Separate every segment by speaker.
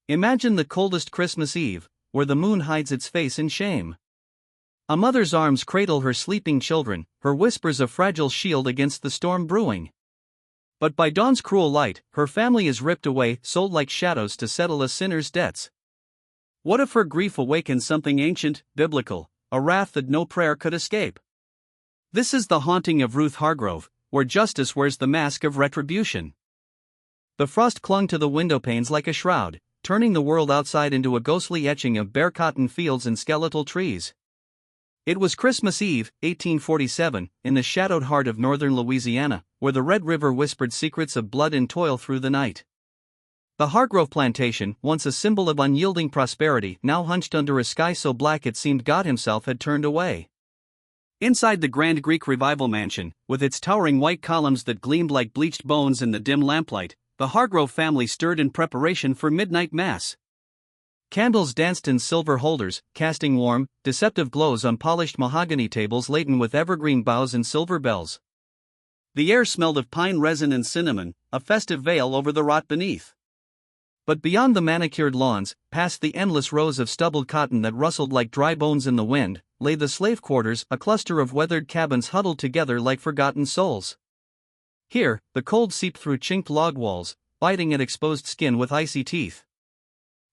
Speaker 1: Imagine the coldest Christmas Eve, where the moon hides its face in shame. A mother's arms cradle her sleeping children, her whispers a fragile shield against the storm brewing. But by dawn's cruel light, her family is ripped away, sold like shadows to settle a sinner's debts. What if her grief awakens something ancient, biblical, a wrath that no prayer could escape? This is the haunting of Ruth Hargrove, where justice wears the mask of retribution. The frost clung to the windowpanes like a shroud, turning the world outside into a ghostly etching of bare cotton fields and skeletal trees. It was Christmas Eve, 1847, in the shadowed heart of northern Louisiana, where the Red River whispered secrets of blood and toil through the night. The Hargrove plantation, once a symbol of unyielding prosperity, now hunched under a sky so black it seemed God himself had turned away. Inside the grand Greek Revival mansion, with its towering white columns that gleamed like bleached bones in the dim lamplight, the Hargrove family stirred in preparation for midnight mass. Candles danced in silver holders, casting warm, deceptive glows on polished mahogany tables laden with evergreen boughs and silver bells. The air smelled of pine resin and cinnamon, a festive veil over the rot beneath. But beyond the manicured lawns, past the endless rows of stubbled cotton that rustled like dry bones in the wind, lay the slave quarters, a cluster of weathered cabins huddled together like forgotten souls. Here, the cold seeped through chinked log walls, biting at exposed skin with icy teeth.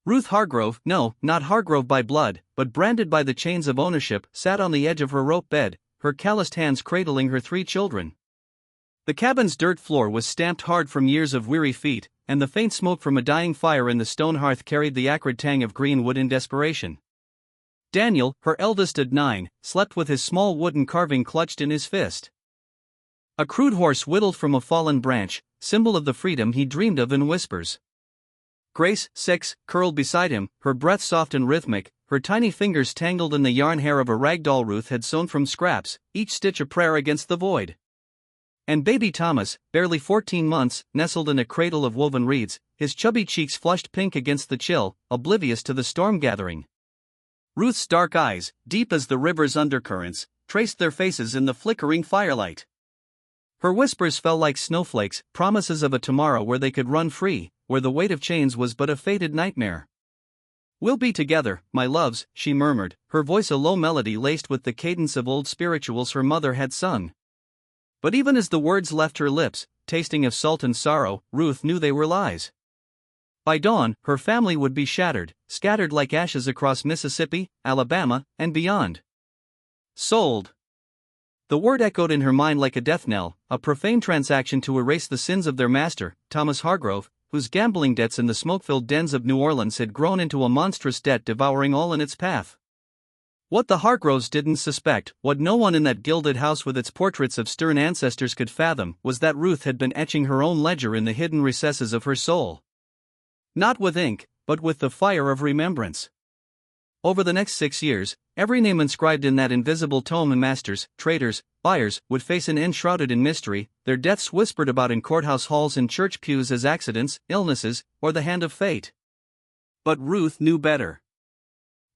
Speaker 1: Ruth Hargrove, no, not Hargrove by blood, but branded by the chains of ownership, sat on the edge of her rope bed, her calloused hands cradling her 3 children. The cabin's dirt floor was stamped hard from years of weary feet, and the faint smoke from a dying fire in the stone hearth carried the acrid tang of green wood in desperation. Daniel, her eldest at 9, slept with his small wooden carving clutched in his fist. A crude horse whittled from a fallen branch, symbol of the freedom he dreamed of in whispers. Grace, 6, curled beside him, her breath soft and rhythmic, her tiny fingers tangled in the yarn hair of a rag doll Ruth had sewn from scraps, each stitch a prayer against the void. And baby Thomas, barely 14 months, nestled in a cradle of woven reeds, his chubby cheeks flushed pink against the chill, oblivious to the storm gathering. Ruth's dark eyes, deep as the river's undercurrents, traced their faces in the flickering firelight. Her whispers fell like snowflakes, promises of a tomorrow where they could run free, where the weight of chains was but a faded nightmare. "We'll be together, my loves," she murmured, her voice a low melody laced with the cadence of old spirituals her mother had sung. But even as the words left her lips, tasting of salt and sorrow, Ruth knew they were lies. By dawn, her family would be shattered, scattered like ashes across Mississippi, Alabama, and beyond. Sold. The word echoed in her mind like a death knell, a profane transaction to erase the sins of their master, Thomas Hargrove, whose gambling debts in the smoke-filled dens of New Orleans had grown into a monstrous debt devouring all in its path. What the Hargroves didn't suspect, what no one in that gilded house with its portraits of stern ancestors could fathom, was that Ruth had been etching her own ledger in the hidden recesses of her soul. Not with ink, but with the fire of remembrance. Over the next 6 years, every name inscribed in that invisible tome and masters, traders, buyers, would face an end shrouded in mystery, their deaths whispered about in courthouse halls and church pews as accidents, illnesses, or the hand of fate. But Ruth knew better.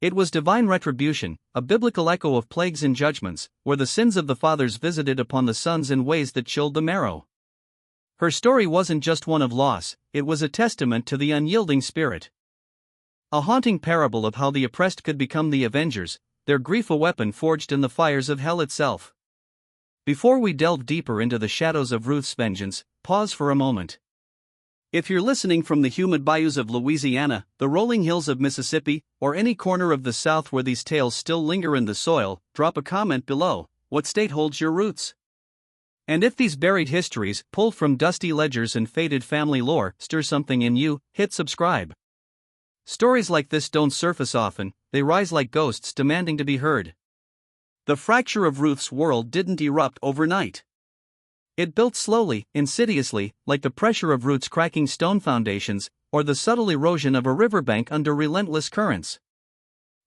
Speaker 1: It was divine retribution, a biblical echo of plagues and judgments, where the sins of the fathers visited upon the sons in ways that chilled the marrow. Her story wasn't just one of loss, it was a testament to the unyielding spirit. A haunting parable of how the oppressed could become the avengers, their grief a weapon forged in the fires of hell itself. Before we delve deeper into the shadows of Ruth's vengeance, pause for a moment. If you're listening from the humid bayous of Louisiana, the rolling hills of Mississippi, or any corner of the South where these tales still linger in the soil, drop a comment below. What state holds your roots? And if these buried histories, pulled from dusty ledgers and faded family lore, stir something in you, hit subscribe. Stories like this don't surface often, they rise like ghosts demanding to be heard. The fracture of Ruth's world didn't erupt overnight. It built slowly, insidiously, like the pressure of roots cracking stone foundations, or the subtle erosion of a riverbank under relentless currents.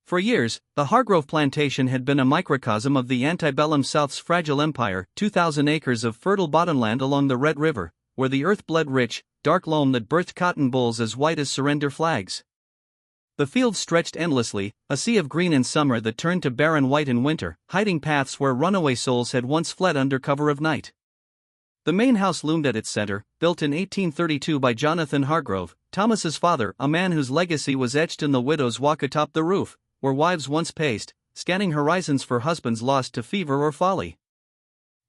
Speaker 1: For years, the Hargrove plantation had been a microcosm of the Antebellum South's fragile empire, 2,000 acres of fertile bottomland along the Red River, where the earth bled rich, dark loam that birthed cotton bolls as white as surrender flags. The fields stretched endlessly, a sea of green in summer that turned to barren white in winter, hiding paths where runaway souls had once fled under cover of night. The main house loomed at its center, built in 1832 by Jonathan Hargrove, Thomas's father, a man whose legacy was etched in the widow's walk atop the roof, where wives once paced, scanning horizons for husbands lost to fever or folly.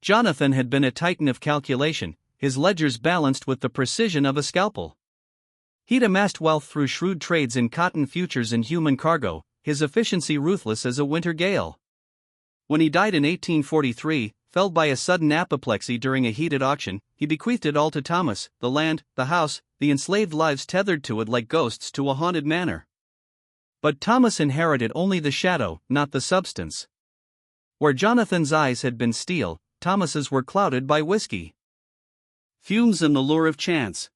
Speaker 1: Jonathan had been a titan of calculation, his ledgers balanced with the precision of a scalpel. He'd amassed wealth through shrewd trades in cotton futures and human cargo, his efficiency ruthless as a winter gale. When he died in 1843, felled by a sudden apoplexy during a heated auction, he bequeathed it all to Thomas, the land, the house, the enslaved lives tethered to it like ghosts to a haunted manor. But Thomas inherited only the shadow, not the substance. Where Jonathan's eyes had been steel, Thomas's were clouded by whiskey, fumes, and the lure of chance.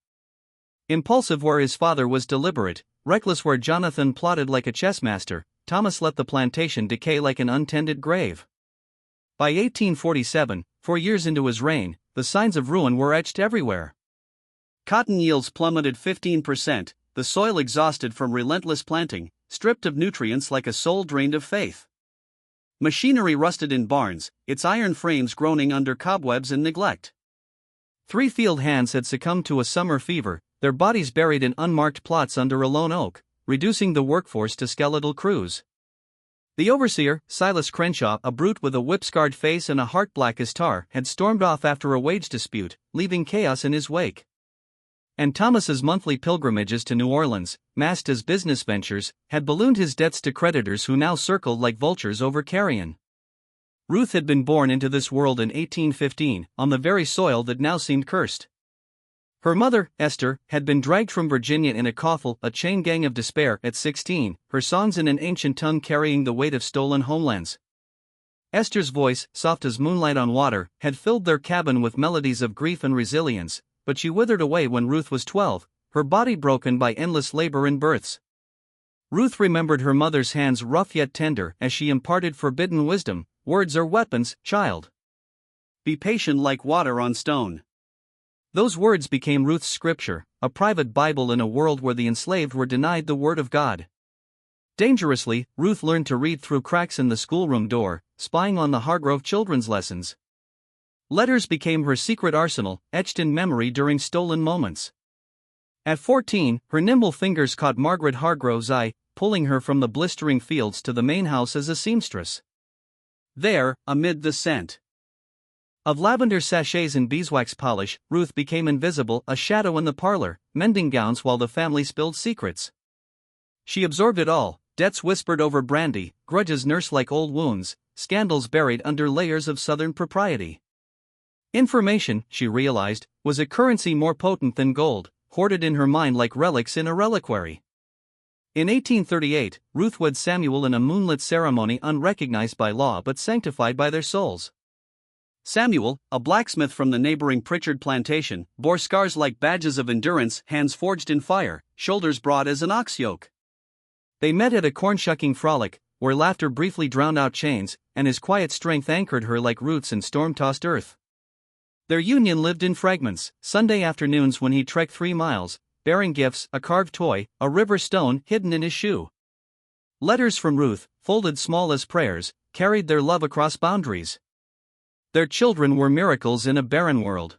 Speaker 1: Impulsive where his father was deliberate, reckless where Jonathan plotted like a chess master, Thomas let the plantation decay like an untended grave. By 1847, 4 years into his reign, the signs of ruin were etched everywhere. Cotton yields plummeted 15%, the soil exhausted from relentless planting, stripped of nutrients like a soul drained of faith. Machinery rusted in barns, its iron frames groaning under cobwebs and neglect. 3 field hands had succumbed to a summer fever, their bodies buried in unmarked plots under a lone oak, reducing the workforce to skeletal crews. The overseer, Silas Crenshaw, a brute with a whip-scarred face and a heart black as tar, had stormed off after a wage dispute, leaving chaos in his wake. And Thomas's monthly pilgrimages to New Orleans, masked as business ventures, had ballooned his debts to creditors who now circled like vultures over carrion. Ruth had been born into this world in 1815, on the very soil that now seemed cursed. Her mother, Esther, had been dragged from Virginia in a coffle, a chain gang of despair, at 16, her songs in an ancient tongue carrying the weight of stolen homelands. Esther's voice, soft as moonlight on water, had filled their cabin with melodies of grief and resilience, but she withered away when Ruth was 12, her body broken by endless labor and births. Ruth remembered her mother's hands rough yet tender as she imparted forbidden wisdom, "Words are weapons, child. Be patient like water on stone." Those words became Ruth's scripture, a private Bible in a world where the enslaved were denied the word of God. Dangerously, Ruth learned to read through cracks in the schoolroom door, spying on the Hargrove children's lessons. Letters became her secret arsenal, etched in memory during stolen moments. At 14, her nimble fingers caught Margaret Hargrove's eye, pulling her from the blistering fields to the main house as a seamstress. There, amid the scent of lavender sachets and beeswax polish, Ruth became invisible, a shadow in the parlor, mending gowns while the family spilled secrets. She absorbed it all, debts whispered over brandy, grudges nursed like old wounds, scandals buried under layers of southern propriety. Information, she realized, was a currency more potent than gold, hoarded in her mind like relics in a reliquary. In 1838, Ruth wed Samuel in a moonlit ceremony unrecognized by law but sanctified by their souls. Samuel, a blacksmith from the neighboring Pritchard plantation, bore scars like badges of endurance, hands forged in fire, shoulders broad as an ox yoke. They met at a corn-shucking frolic, where laughter briefly drowned out chains, and his quiet strength anchored her like roots in storm-tossed earth. Their union lived in fragments, Sunday afternoons when he trekked 3 miles, bearing gifts, a carved toy, a river stone hidden in his shoe. Letters from Ruth, folded small as prayers, carried their love across boundaries. Their children were miracles in a barren world.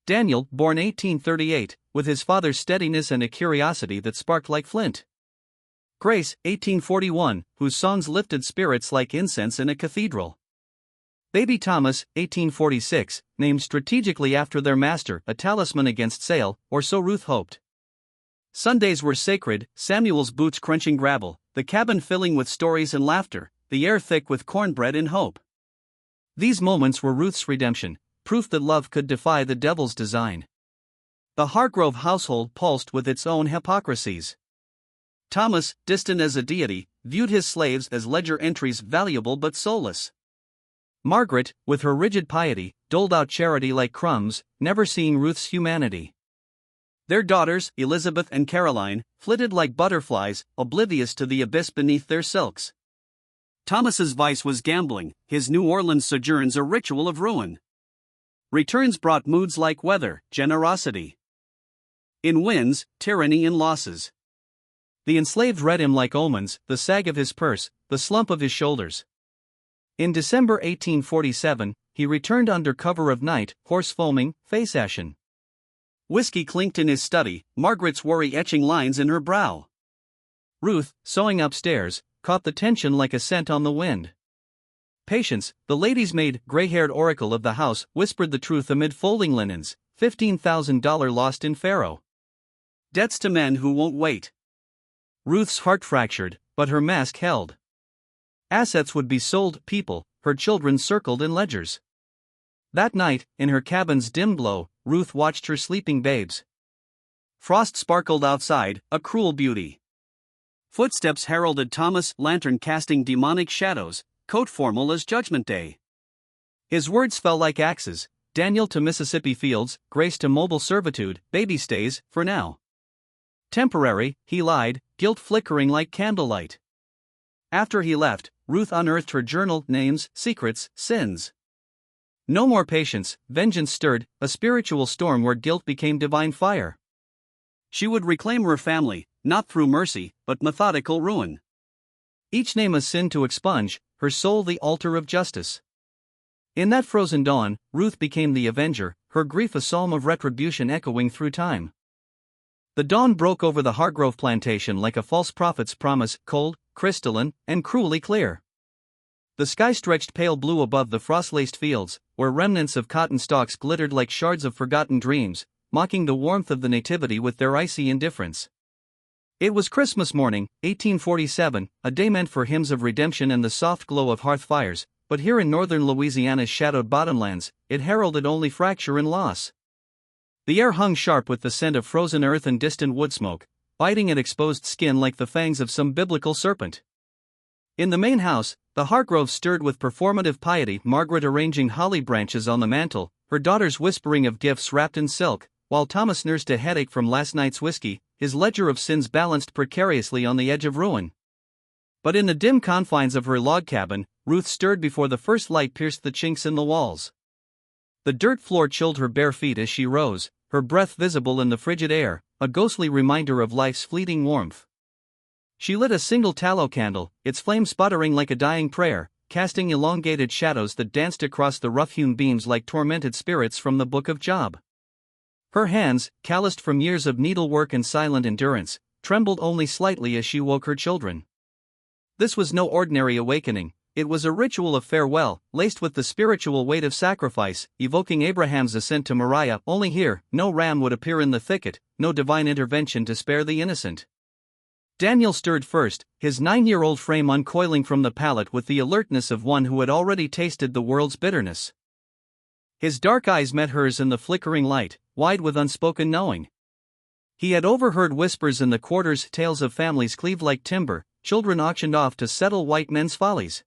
Speaker 1: Daniel, born 1838, with his father's steadiness and a curiosity that sparked like flint. Grace, 1841, whose songs lifted spirits like incense in a cathedral. Baby Thomas, 1846, named strategically after their master, a talisman against sale, or so Ruth hoped. Sundays were sacred, Samuel's boots crunching gravel, the cabin filling with stories and laughter, the air thick with cornbread and hope. These moments were Ruth's redemption, proof that love could defy the devil's design. The Hargrove household pulsed with its own hypocrisies. Thomas, distant as a deity, viewed his slaves as ledger entries valuable but soulless. Margaret, with her rigid piety, doled out charity like crumbs, never seeing Ruth's humanity. Their daughters, Elizabeth and Caroline, flitted like butterflies, oblivious to the abyss beneath their silks. Thomas's vice was gambling, his New Orleans sojourns a ritual of ruin. Returns brought moods like weather, generosity in wins, tyranny in losses. The enslaved read him like omens, the sag of his purse, the slump of his shoulders. In December 1847, he returned under cover of night, horse foaming, face ashen. Whiskey clinked in his study, Margaret's worry etching lines in her brow. Ruth, sewing upstairs, caught the tension like a scent on the wind. Patience, the lady's maid, gray-haired oracle of the house, whispered the truth amid folding linens. $15,000 lost in Pharaoh. Debts to men who won't wait. Ruth's heart fractured, but her mask held. Assets would be sold, people, her children circled in ledgers. That night, in her cabin's dim glow, Ruth watched her sleeping babes. Frost sparkled outside, a cruel beauty. Footsteps heralded Thomas, lantern casting demonic shadows, coat formal as Judgment Day. His words fell like axes. Daniel to Mississippi fields, Grace to mobile servitude, baby stays, for now. Temporary, he lied, guilt flickering like candlelight. After he left, Ruth unearthed her journal, names, secrets, sins. No more patience, vengeance stirred, a spiritual storm where guilt became divine fire. She would reclaim her family, not through mercy, but methodical ruin. Each name a sin to expunge, her soul the altar of justice. In that frozen dawn, Ruth became the avenger, her grief a psalm of retribution echoing through time. The dawn broke over the Hargrove plantation like a false prophet's promise, cold, crystalline, and cruelly clear. The sky stretched pale blue above the frost-laced fields, where remnants of cotton stalks glittered like shards of forgotten dreams, mocking the warmth of the nativity with their icy indifference. It was Christmas morning, 1847, a day meant for hymns of redemption and the soft glow of hearth fires. But here in northern Louisiana's shadowed bottomlands, it heralded only fracture and loss. The air hung sharp with the scent of frozen earth and distant wood smoke, biting at exposed skin like the fangs of some biblical serpent. In the main house, the Hargroves stirred with performative piety, Margaret arranging holly branches on the mantel, her daughters whispering of gifts wrapped in silk, while Thomas nursed a headache from last night's whiskey, his ledger of sins balanced precariously on the edge of ruin. But in the dim confines of her log cabin, Ruth stirred before the first light pierced the chinks in the walls. The dirt floor chilled her bare feet as she rose, her breath visible in the frigid air, a ghostly reminder of life's fleeting warmth. She lit a single tallow candle, its flame sputtering like a dying prayer, casting elongated shadows that danced across the rough-hewn beams like tormented spirits from the Book of Job. Her hands, calloused from years of needlework and silent endurance, trembled only slightly as she woke her children. This was no ordinary awakening. It was a ritual of farewell, laced with the spiritual weight of sacrifice, evoking Abraham's ascent to Moriah. Only here, no ram would appear in the thicket, no divine intervention to spare the innocent. Daniel stirred first, his 9-year-old frame uncoiling from the pallet with the alertness of one who had already tasted the world's bitterness. His dark eyes met hers in the flickering light, wide with unspoken knowing. He had overheard whispers in the quarters, tales of families cleaved like timber, children auctioned off to settle white men's follies.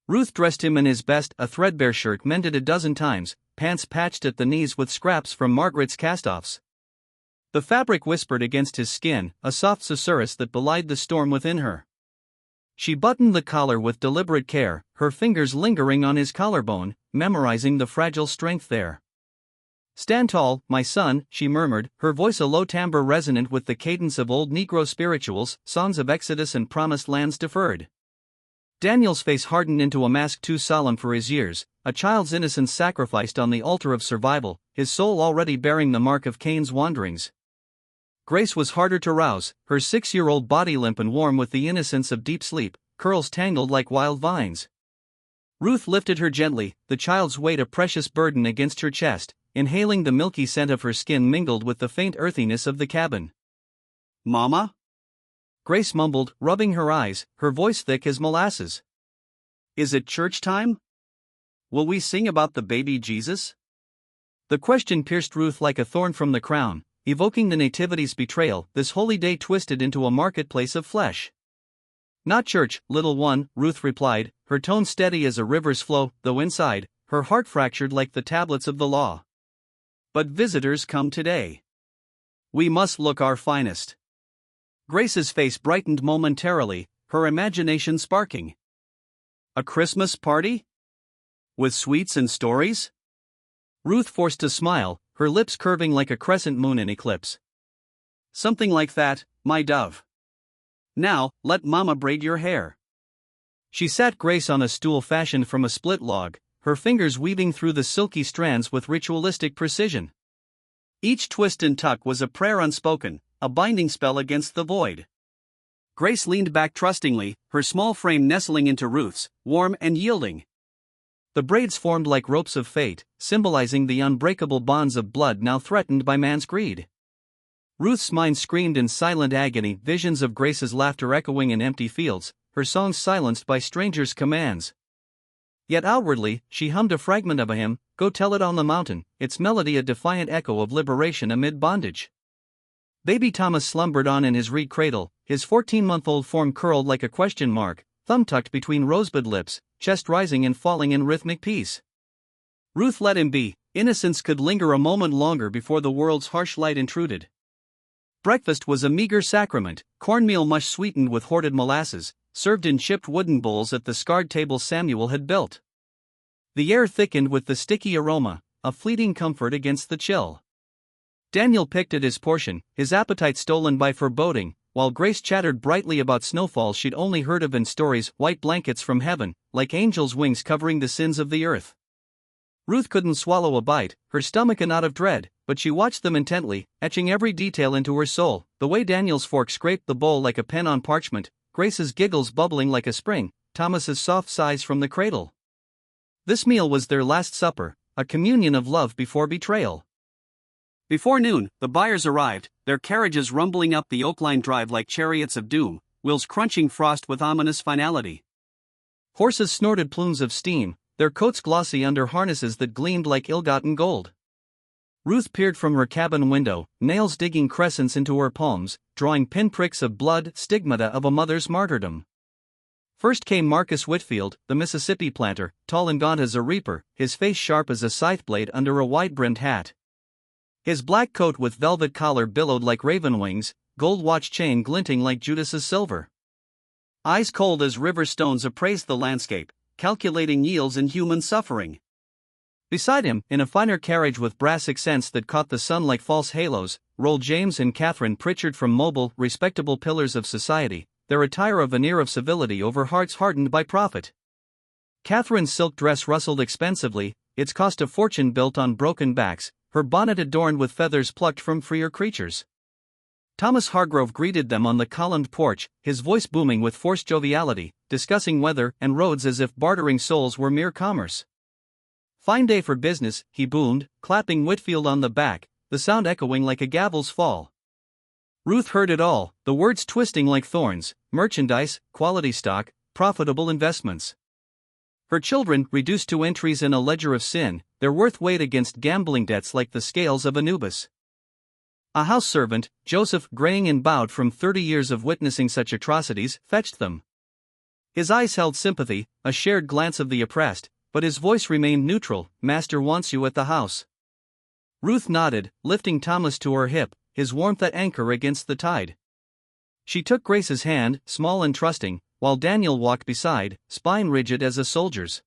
Speaker 1: Ruth dressed him in his best, a threadbare shirt mended a dozen times, pants patched at the knees with scraps from Margaret's cast-offs. The fabric whispered against his skin, a soft susurrus that belied the storm within her. She buttoned the collar with deliberate care, her fingers lingering on his collarbone, memorizing the fragile strength there. "Stand tall, my son," she murmured, her voice a low timbre resonant with the cadence of old Negro spirituals, songs of Exodus and promised lands deferred. Daniel's face hardened into a mask too solemn for his years, a child's innocence sacrificed on the altar of survival, his soul already bearing the mark of Cain's wanderings. Grace was harder to rouse, her 6-year-old body limp and warm with the innocence of deep sleep, curls tangled like wild vines. Ruth lifted her gently, the child's weight a precious burden against her chest, inhaling the milky scent of her skin mingled with the faint earthiness of the cabin. "Mama?" Grace mumbled, rubbing her eyes, her voice thick as molasses. "Is it church time? Will we sing about the baby Jesus?" The question pierced Ruth like a thorn from the crown, evoking the Nativity's betrayal, this holy day twisted into a marketplace of flesh. "Not church, little one," Ruth replied, her tone steady as a river's flow, though inside, her heart fractured like the tablets of the law. "But visitors come today. We must look our finest." Grace's face brightened momentarily, her imagination sparking. "A Christmas party? With sweets and stories?" Ruth forced a smile, her lips curving like a crescent moon in eclipse. "Something like that, my dove. Now, let Mama braid your hair." She sat Grace on a stool fashioned from a split log, her fingers weaving through the silky strands with ritualistic precision. Each twist and tuck was a prayer unspoken, a binding spell against the void. Grace leaned back trustingly, her small frame nestling into Ruth's, warm and yielding. The braids formed like ropes of fate, symbolizing the unbreakable bonds of blood now threatened by man's greed. Ruth's mind screamed in silent agony, visions of Grace's laughter echoing in empty fields, her songs silenced by strangers' commands. Yet outwardly, she hummed a fragment of a hymn, "Go Tell It on the Mountain," its melody a defiant echo of liberation amid bondage. Baby Thomas slumbered on in his reed cradle, his 14-month-old form curled like a question mark, thumb tucked between rosebud lips, chest rising and falling in rhythmic peace. Ruth let him be. Innocence could linger a moment longer before the world's harsh light intruded. Breakfast was a meager sacrament, cornmeal mush sweetened with hoarded molasses, served in chipped wooden bowls at the scarred table Samuel had built. The air thickened with the sticky aroma, a fleeting comfort against the chill. Daniel picked at his portion, his appetite stolen by foreboding, while Grace chattered brightly about snowfalls she'd only heard of in stories, white blankets from heaven, like angels' wings covering the sins of the earth. Ruth couldn't swallow a bite, her stomach a knot of dread, but she watched them intently, etching every detail into her soul, the way Daniel's fork scraped the bowl like a pen on parchment, Grace's giggles bubbling like a spring, Thomas's soft sighs from the cradle. This meal was their last supper, a communion of love before betrayal. Before noon, the buyers arrived, their carriages rumbling up the oak-lined drive like chariots of doom, wheels crunching frost with ominous finality. Horses snorted plumes of steam, their coats glossy under harnesses that gleamed like ill-gotten gold. Ruth peered from her cabin window, nails digging crescents into her palms, drawing pinpricks of blood, stigmata of a mother's martyrdom. First came Marcus Whitfield, the Mississippi planter, tall and gaunt as a reaper, his face sharp as a scythe blade under a wide-brimmed hat. His black coat with velvet collar billowed like raven wings, gold watch chain glinting like Judas's silver. Eyes cold as river stones appraised the landscape, calculating yields and human suffering. Beside him, in a finer carriage with brass accents that caught the sun like false halos, rolled James and Catherine Pritchard from mobile, respectable pillars of society, their attire a veneer of civility over hearts hardened by profit. Catherine's silk dress rustled expensively, its cost a fortune built on broken backs, her bonnet adorned with feathers plucked from freer creatures. Thomas Hargrove greeted them on the columned porch, his voice booming with forced joviality, discussing weather and roads as if bartering souls were mere commerce. "Fine day for business," he boomed, clapping Whitfield on the back, the sound echoing like a gavel's fall. Ruth heard it all, the words twisting like thorns: merchandise, quality stock, profitable investments. Her children, reduced to entries in a ledger of sin, their worth weighed against gambling debts like the scales of Anubis. A house servant, Joseph, graying and bowed from 30 years of witnessing such atrocities, fetched them. His eyes held sympathy, a shared glance of the oppressed, but his voice remained neutral: "Master wants you at the house." Ruth nodded, lifting Thomas to her hip, his warmth at anchor against the tide. She took Grace's hand, small and trusting, while Daniel walked beside, spine rigid as a soldier's.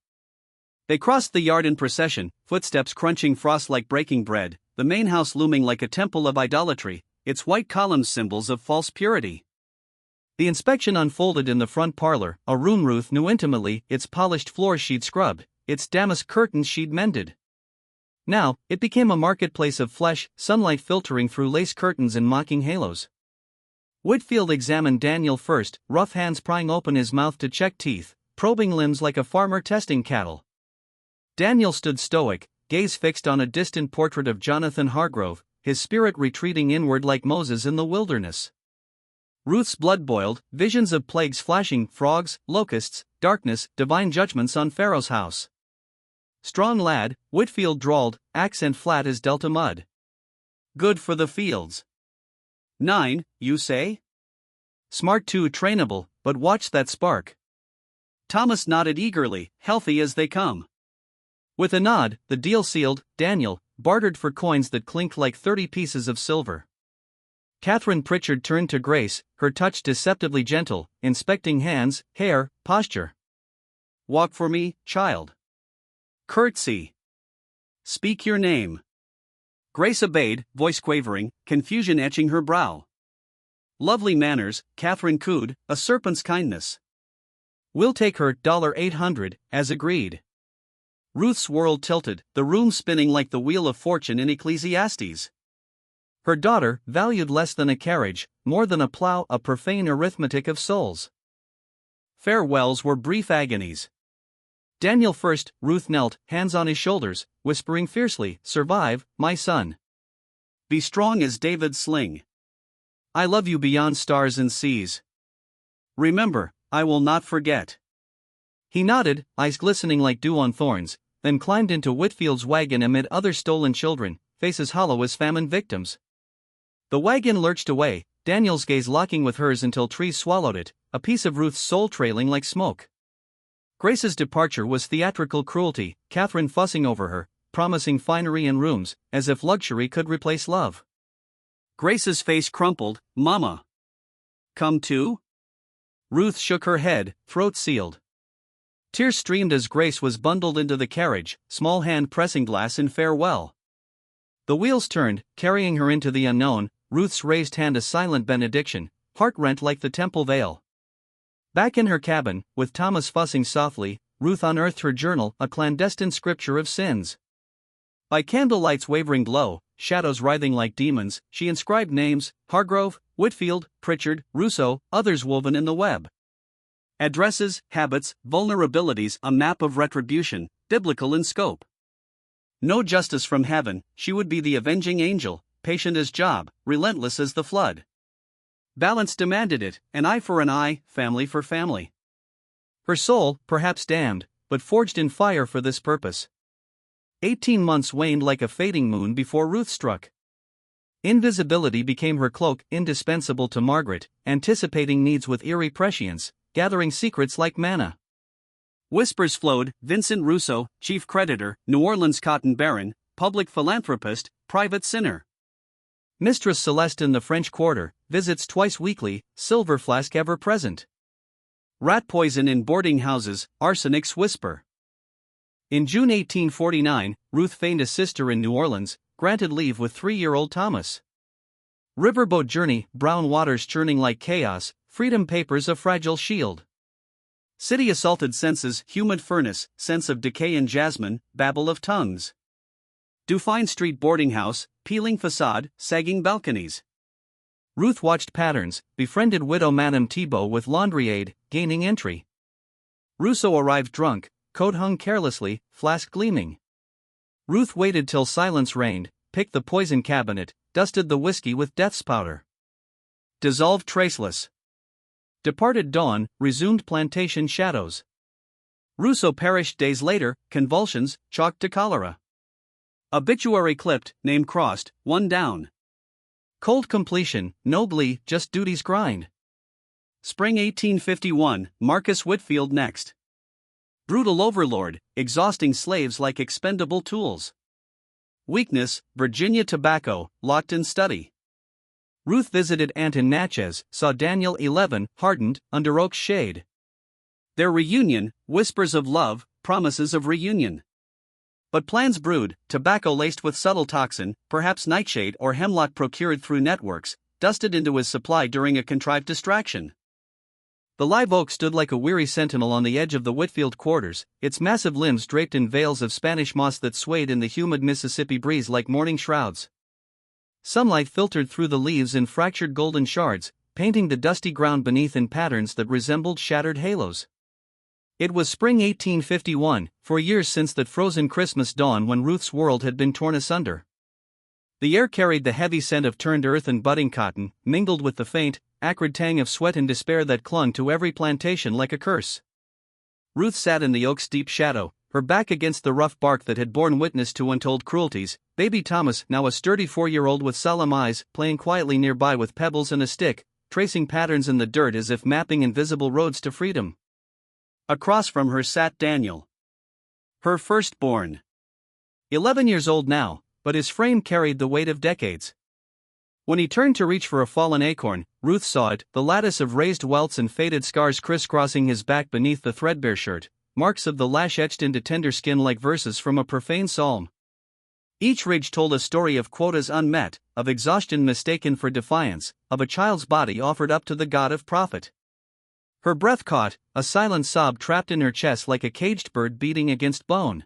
Speaker 1: They crossed the yard in procession, footsteps crunching frost like breaking bread, the main house looming like a temple of idolatry, its white columns symbols of false purity. The inspection unfolded in the front parlor, a room Ruth knew intimately, its polished floors she'd scrubbed, its damask curtains she'd mended. Now, it became a marketplace of flesh, sunlight filtering through lace curtains and mocking halos. Whitfield examined Daniel first, rough hands prying open his mouth to check teeth, probing limbs like a farmer testing cattle. Daniel stood stoic, gaze fixed on a distant portrait of Jonathan Hargrove, his spirit retreating inward like Moses in the wilderness. Ruth's blood boiled, visions of plagues flashing, frogs, locusts, darkness, divine judgments on Pharaoh's house. "Strong lad," Whitfield drawled, accent flat as Delta mud. "Good for the fields." 9, you say? "Smart too, trainable, but watch that spark." Thomas nodded eagerly, healthy as they come. With a nod, the deal sealed, Daniel bartered for coins that clinked like 30 pieces of silver. Catherine Pritchard turned to Grace, her touch deceptively gentle, inspecting hands, hair, posture. "Walk for me, child." "Curtsy." "Speak your name." Grace obeyed, voice quavering, confusion etching her brow. "Lovely manners," Catherine cooed, "a serpent's kindness." "We'll take her, $800, as agreed." Ruth's world tilted, the room spinning like the wheel of fortune in Ecclesiastes. Her daughter, valued less than a carriage, more than a plow, a profane arithmetic of souls. Farewells were brief agonies. Daniel first, Ruth knelt, hands on his shoulders, whispering fiercely, "Survive, my son. Be strong as David's sling. I love you beyond stars and seas. Remember, I will not forget." He nodded, eyes glistening like dew on thorns, then climbed into Whitfield's wagon amid other stolen children, faces hollow as famine victims. The wagon lurched away, Daniel's gaze locking with hers until trees swallowed it, a piece of Ruth's soul trailing like smoke. Grace's departure was theatrical cruelty, Catherine fussing over her, promising finery and rooms, as if luxury could replace love. Grace's face crumpled. "Mama. Come too?" Ruth shook her head, throat sealed. Tears streamed as Grace was bundled into the carriage, small hand pressing glass in farewell. The wheels turned, carrying her into the unknown, Ruth's raised hand a silent benediction, heart-rent like the temple veil. Back in her cabin, with Thomas fussing softly, Ruth unearthed her journal, a clandestine scripture of sins. By candlelight's wavering glow, shadows writhing like demons, she inscribed names: Hargrove, Whitfield, Pritchard, Rousseau, others woven in the web. Addresses, habits, vulnerabilities, a map of retribution, biblical in scope. No justice from heaven, she would be the avenging angel, patient as Job, relentless as the flood. Balance demanded it, an eye for an eye, family for family. Her soul, perhaps damned, but forged in fire for this purpose. 18 months waned like a fading moon before Ruth struck. Invisibility became her cloak, indispensable to Margaret, anticipating needs with eerie prescience, gathering secrets like manna. Whispers flowed: Vincent Rousseau, chief creditor, New Orleans cotton baron, public philanthropist, private sinner. Mistress Celeste in the French Quarter, visits twice weekly, silver flask ever present. Rat poison in boarding houses, arsenic's whisper. In June 1849, Ruth feigned a sister in New Orleans, granted leave with 3-year-old Thomas. Riverboat journey, brown waters churning like chaos, freedom papers a fragile shield. City assaulted senses, humid furnace, sense of decay and jasmine, babble of tongues. Dufine Street boarding house, peeling facade, sagging balconies. Ruth watched patterns, befriended widow Madame Thibault with laundry aid, gaining entry. Rousseau arrived drunk, coat hung carelessly, flask gleaming. Ruth waited till silence reigned, picked the poison cabinet, dusted the whiskey with death's powder. Dissolved traceless. Departed dawn, resumed plantation shadows. Rousseau perished days later, convulsions, chalked to cholera. Obituary clipped, name crossed, one down. Cold completion, no glee, just duty's grind. Spring 1851, Marcus Whitfield next. Brutal overlord, exhausting slaves like expendable tools. Weakness, Virginia tobacco, locked in study. Ruth visited aunt in Natchez, saw Daniel 11, hardened, under oak's shade. Their reunion, whispers of love, promises of reunion. But plans brewed, tobacco laced with subtle toxin, perhaps nightshade or hemlock procured through networks, dusted into his supply during a contrived distraction. The live oak stood like a weary sentinel on the edge of the Whitfield quarters, its massive limbs draped in veils of Spanish moss that swayed in the humid Mississippi breeze like mourning shrouds. Sunlight filtered through the leaves in fractured golden shards, painting the dusty ground beneath in patterns that resembled shattered halos. It was spring 1851, 4 years since that frozen Christmas dawn when Ruth's world had been torn asunder. The air carried the heavy scent of turned earth and budding cotton, mingled with the faint, acrid tang of sweat and despair that clung to every plantation like a curse. Ruth sat in the oak's deep shadow, her back against the rough bark that had borne witness to untold cruelties, baby Thomas, now a sturdy 4-year-old with solemn eyes, playing quietly nearby with pebbles and a stick, tracing patterns in the dirt as if mapping invisible roads to freedom. Across from her sat Daniel, her firstborn. 11 years old now, but his frame carried the weight of decades. When he turned to reach for a fallen acorn, Ruth saw it, the lattice of raised welts and faded scars crisscrossing his back beneath the threadbare shirt, marks of the lash etched into tender skin like verses from a profane psalm. Each ridge told a story of quotas unmet, of exhaustion mistaken for defiance, of a child's body offered up to the god of profit. Her breath caught, a silent sob trapped in her chest like a caged bird beating against bone.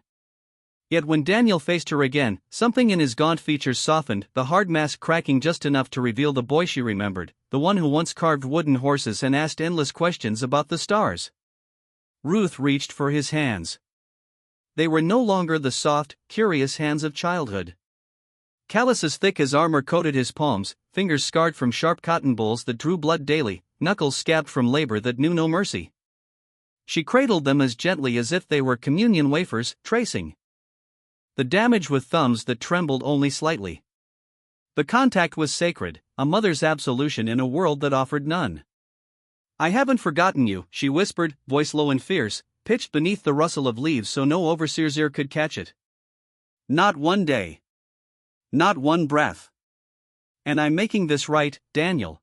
Speaker 1: Yet when Daniel faced her again, something in his gaunt features softened, the hard mask cracking just enough to reveal the boy she remembered, the one who once carved wooden horses and asked endless questions about the stars. Ruth reached for his hands. They were no longer the soft, curious hands of childhood. Calluses thick as armor coated his palms, fingers scarred from sharp cotton bolls that drew blood daily, knuckles scabbed from labor that knew no mercy. She cradled them as gently as if they were communion wafers, tracing the damage with thumbs that trembled only slightly. The contact was sacred, a mother's absolution in a world that offered none. "I haven't forgotten you," she whispered, voice low and fierce, pitched beneath the rustle of leaves so no overseer's ear could catch it. "Not one day. Not one breath. And I'm making this right, Daniel.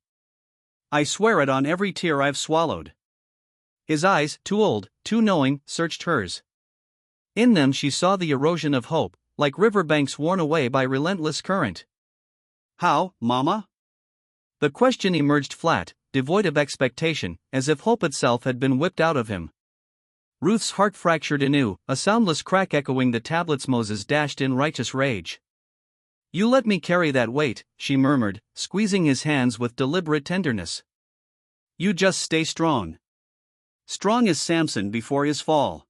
Speaker 1: I swear it on every tear I've swallowed." His eyes, too old, too knowing, searched hers. In them she saw the erosion of hope, like riverbanks worn away by relentless current. "How, Mama?" The question emerged flat, devoid of expectation, as if hope itself had been whipped out of him. Ruth's heart fractured anew, a soundless crack echoing the tablets Moses dashed in righteous rage. "You let me carry that weight," she murmured, squeezing his hands with deliberate tenderness. "You just stay strong. Strong as Samson before his fall.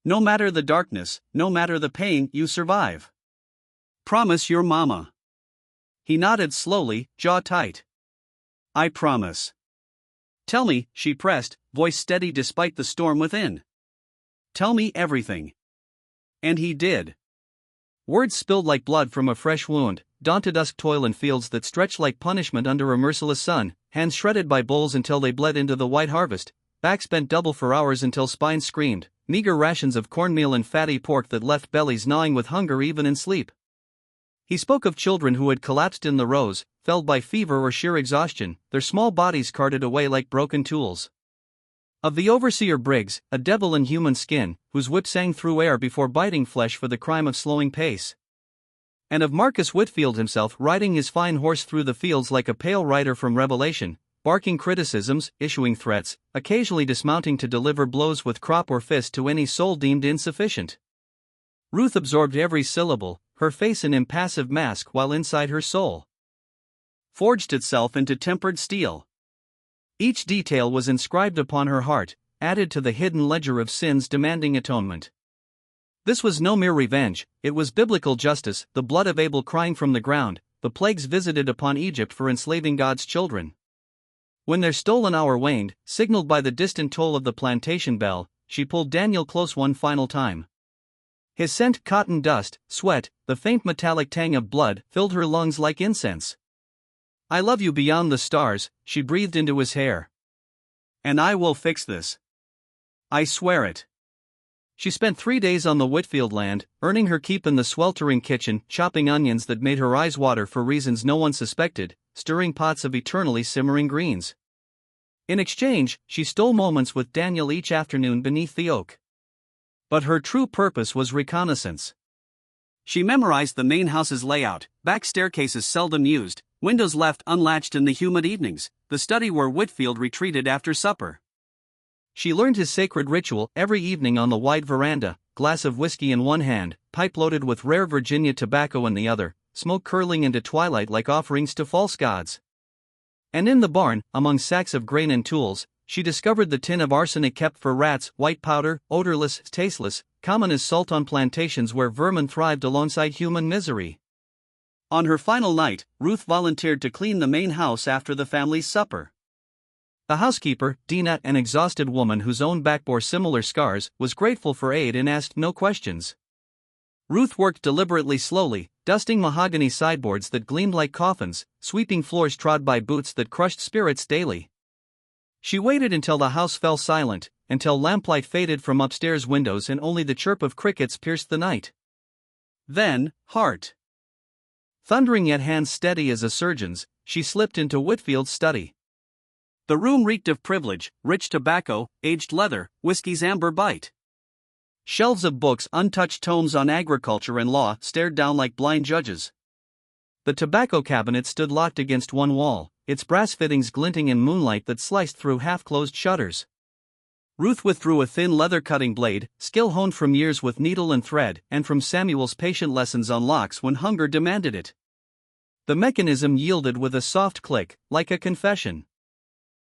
Speaker 1: No matter the darkness, no matter the pain, you survive. Promise your mama." He nodded slowly, jaw tight. "I promise." "Tell me," she pressed, voice steady despite the storm within. "Tell me everything." And he did. Words spilled like blood from a fresh wound, dawn to dusk toil in fields that stretched like punishment under a merciless sun, hands shredded by bowls until they bled into the white harvest, backs bent double for hours until spines screamed, meager rations of cornmeal and fatty pork that left bellies gnawing with hunger even in sleep. He spoke of children who had collapsed in the rows, felled by fever or sheer exhaustion, their small bodies carted away like broken tools. Of the overseer Briggs, a devil in human skin, whose whip sang through air before biting flesh for the crime of slowing pace. And of Marcus Whitfield himself riding his fine horse through the fields like a pale rider from Revelation, barking criticisms, issuing threats, occasionally dismounting to deliver blows with crop or fist to any soul deemed insufficient. Ruth absorbed every syllable, her face an impassive mask while inside her soul forged itself into tempered steel. Each detail was inscribed upon her heart, added to the hidden ledger of sins demanding atonement. This was no mere revenge, it was biblical justice, the blood of Abel crying from the ground, the plagues visited upon Egypt for enslaving God's children. When their stolen hour waned, signaled by the distant toll of the plantation bell, she pulled Daniel close one final time. His scent, cotton dust, sweat, the faint metallic tang of blood, filled her lungs like incense. "I love you beyond the stars," she breathed into his hair. "And I will fix this. I swear it." She spent 3 days on the Whitfield land, earning her keep in the sweltering kitchen, chopping onions that made her eyes water for reasons no one suspected, stirring pots of eternally simmering greens. In exchange, she stole moments with Daniel each afternoon beneath the oak. But her true purpose was reconnaissance. She memorized the main house's layout, back staircases seldom used, windows left unlatched in the humid evenings, the study where Whitfield retreated after supper. She learned his sacred ritual every evening on the wide veranda, glass of whiskey in one hand, pipe loaded with rare Virginia tobacco in the other, smoke curling into twilight like offerings to false gods. And in the barn, among sacks of grain and tools, she discovered the tin of arsenic kept for rats, white powder, odorless, tasteless, common as salt on plantations where vermin thrived alongside human misery. On her final night, Ruth volunteered to clean the main house after the family's supper. The housekeeper, Dina, an exhausted woman whose own back bore similar scars, was grateful for aid and asked no questions. Ruth worked deliberately slowly, dusting mahogany sideboards that gleamed like coffins, sweeping floors trod by boots that crushed spirits daily. She waited until the house fell silent, until lamplight faded from upstairs windows and only the chirp of crickets pierced the night. Then, heart thundering yet hands steady as a surgeon's, she slipped into Whitfield's study. The room reeked of privilege, rich tobacco, aged leather, whiskey's amber bite. Shelves of books, untouched tomes on agriculture and law, stared down like blind judges. The tobacco cabinet stood locked against one wall, its brass fittings glinting in moonlight that sliced through half-closed shutters. Ruth withdrew a thin leather cutting blade, skill honed from years with needle and thread, and from Samuel's patient lessons on locks when hunger demanded it. The mechanism yielded with a soft click, like a confession.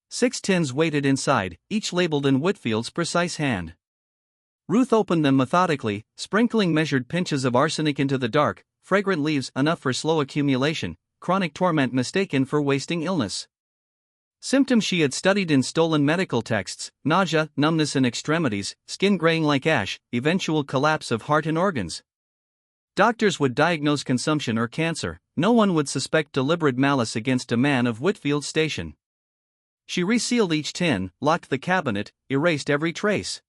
Speaker 1: 6 tins waited inside, each labeled in Whitfield's precise hand. Ruth opened them methodically, sprinkling measured pinches of arsenic into the dark, fragrant leaves, enough for slow accumulation, chronic torment mistaken for wasting illness. Symptoms she had studied in stolen medical texts: nausea, numbness in extremities, skin graying like ash, eventual collapse of heart and organs. Doctors would diagnose consumption or cancer, no one would suspect deliberate malice against a man of Whitfield's station. She resealed each tin, locked the cabinet, erased every trace.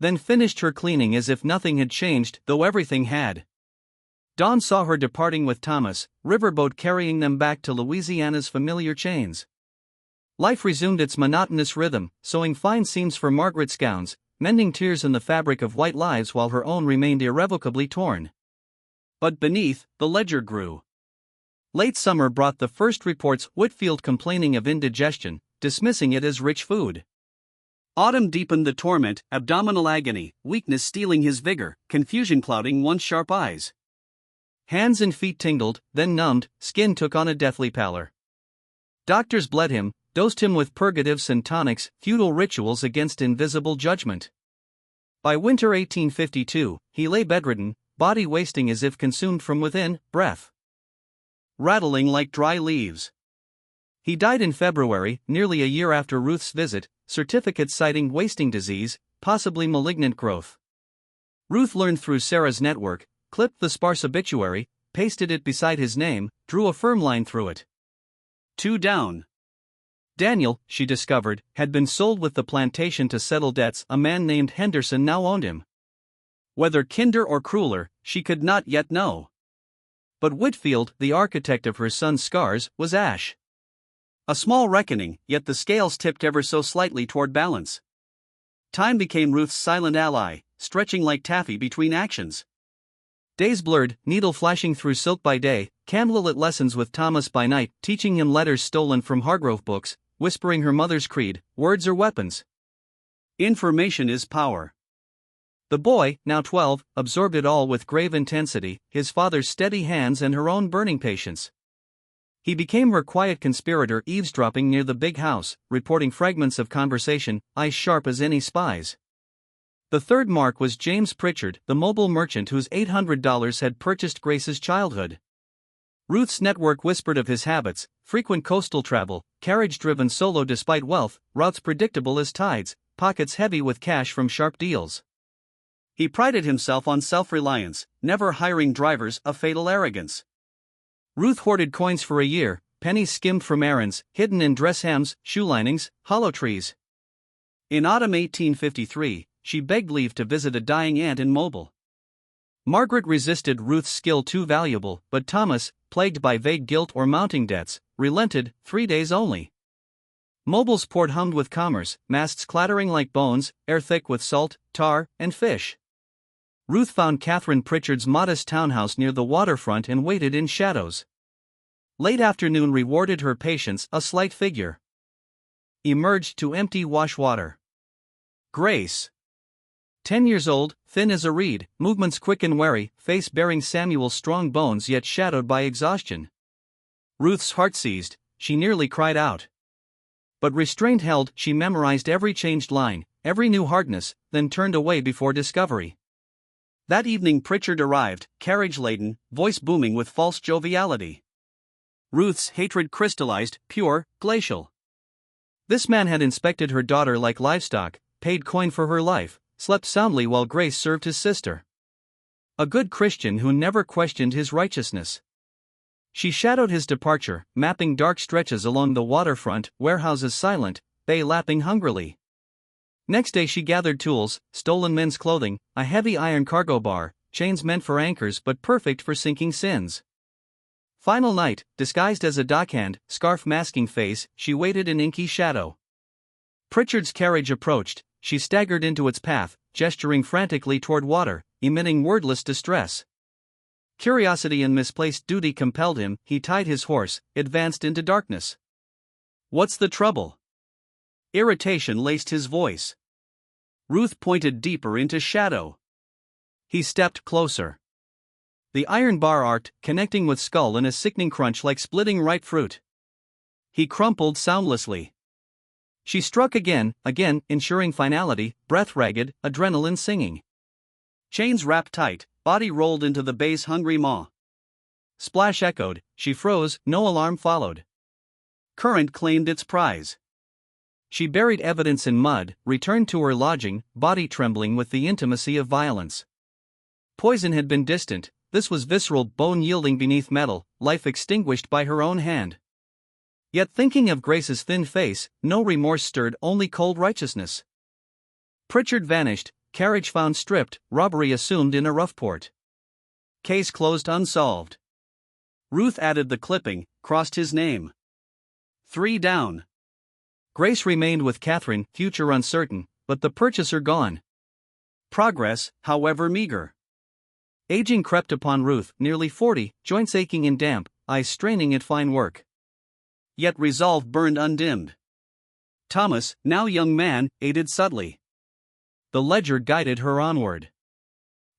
Speaker 1: Then finished her cleaning as if nothing had changed, though everything had. Dawn saw her departing with Thomas, riverboat carrying them back to Louisiana's familiar chains. Life resumed its monotonous rhythm, sewing fine seams for Margaret's gowns, mending tears in the fabric of white lives while her own remained irrevocably torn. But beneath, the ledger grew. Late summer brought the first reports, Whitfield complaining of indigestion, dismissing it as rich food. Autumn deepened the torment, abdominal agony, weakness stealing his vigor, confusion clouding one's sharp eyes. Hands and feet tingled, then numbed, skin took on a deathly pallor. Doctors bled him, dosed him with purgatives and tonics, futile rituals against invisible judgment. By winter 1852, he lay bedridden, body wasting as if consumed from within, breath rattling like dry leaves. He died in February, nearly a year after Ruth's visit, certificate citing wasting disease, possibly malignant growth. Ruth learned through Sarah's network, clipped the sparse obituary, pasted it beside his name, drew a firm line through it. 2 down. Daniel, she discovered, had been sold with the plantation to settle debts. A man named Henderson now owned him. Whether kinder or crueler, she could not yet know. But Whitfield, the architect of her son's scars, was ash. A small reckoning, yet the scales tipped ever so slightly toward balance. Time became Ruth's silent ally, stretching like taffy between actions. Days blurred, needle flashing through silk by day, candlelit lessons with Thomas by night, teaching him letters stolen from Hargrove books, whispering her mother's creed: words are weapons. Information is power. The boy, now 12, absorbed it all with grave intensity, his father's steady hands and her own burning patience. He became her quiet conspirator, eavesdropping near the big house, reporting fragments of conversation, eyes sharp as any spy's. The third mark was James Pritchard, the mobile merchant whose $800 had purchased Grace's childhood. Ruth's network whispered of his habits: frequent coastal travel, carriage-driven solo despite wealth, routes predictable as tides, pockets heavy with cash from sharp deals. He prided himself on self-reliance, never hiring drivers, a fatal arrogance. Ruth hoarded coins for a year, pennies skimmed from errands, hidden in dress hems, shoe linings, hollow trees. In autumn 1853, she begged leave to visit a dying aunt in Mobile. Margaret resisted, Ruth's skill too valuable, but Thomas, plagued by vague guilt or mounting debts, relented. 3 days only. Mobile's port hummed with commerce, masts clattering like bones, air thick with salt, tar, and fish. Ruth found Catherine Pritchard's modest townhouse near the waterfront and waited in shadows. Late afternoon rewarded her patience, a slight figure emerged to empty wash water. Grace. 10 years old, thin as a reed, movements quick and wary, face bearing Samuel's strong bones yet shadowed by exhaustion. Ruth's heart seized, she nearly cried out. But restraint held, she memorized every changed line, every new hardness, then turned away before discovery. That evening Pritchard arrived, carriage-laden, voice booming with false joviality. Ruth's hatred crystallized, pure, glacial. This man had inspected her daughter like livestock, paid coin for her life, slept soundly while Grace served his sister. A good Christian who never questioned his righteousness. She shadowed his departure, mapping dark stretches along the waterfront, warehouses silent, bay lapping hungrily. Next day she gathered tools, stolen men's clothing, a heavy iron cargo bar, chains meant for anchors but perfect for sinking sins. Final night, disguised as a dockhand, scarf masking face, she waited in inky shadow. Pritchard's carriage approached, she staggered into its path, gesturing frantically toward water, emitting wordless distress. Curiosity and misplaced duty compelled him, he tied his horse, advanced into darkness. "What's the trouble?" Irritation laced his voice. Ruth pointed deeper into shadow. He stepped closer. The iron bar arced, connecting with skull in a sickening crunch like splitting ripe fruit. He crumpled soundlessly. She struck again, ensuring finality, breath ragged, adrenaline singing. Chains wrapped tight, body rolled into the bay's hungry maw. Splash echoed, she froze, no alarm followed. Current claimed its prize. She buried evidence in mud, returned to her lodging, body trembling with the intimacy of violence. Poison had been distant, this was visceral, bone yielding beneath metal, life extinguished by her own hand. Yet thinking of Grace's thin face, no remorse stirred, only cold righteousness. Pritchard vanished, carriage found stripped, robbery assumed in a rough port. Case closed unsolved. Ruth added the clipping, crossed his name. 3 down. Grace remained with Catherine, future uncertain, but the purchaser gone. Progress, however meager. Aging crept upon Ruth, nearly 40, joints aching and damp, eyes straining at fine work. Yet resolve burned undimmed. Thomas, now young man, aided subtly. The ledger guided her onward.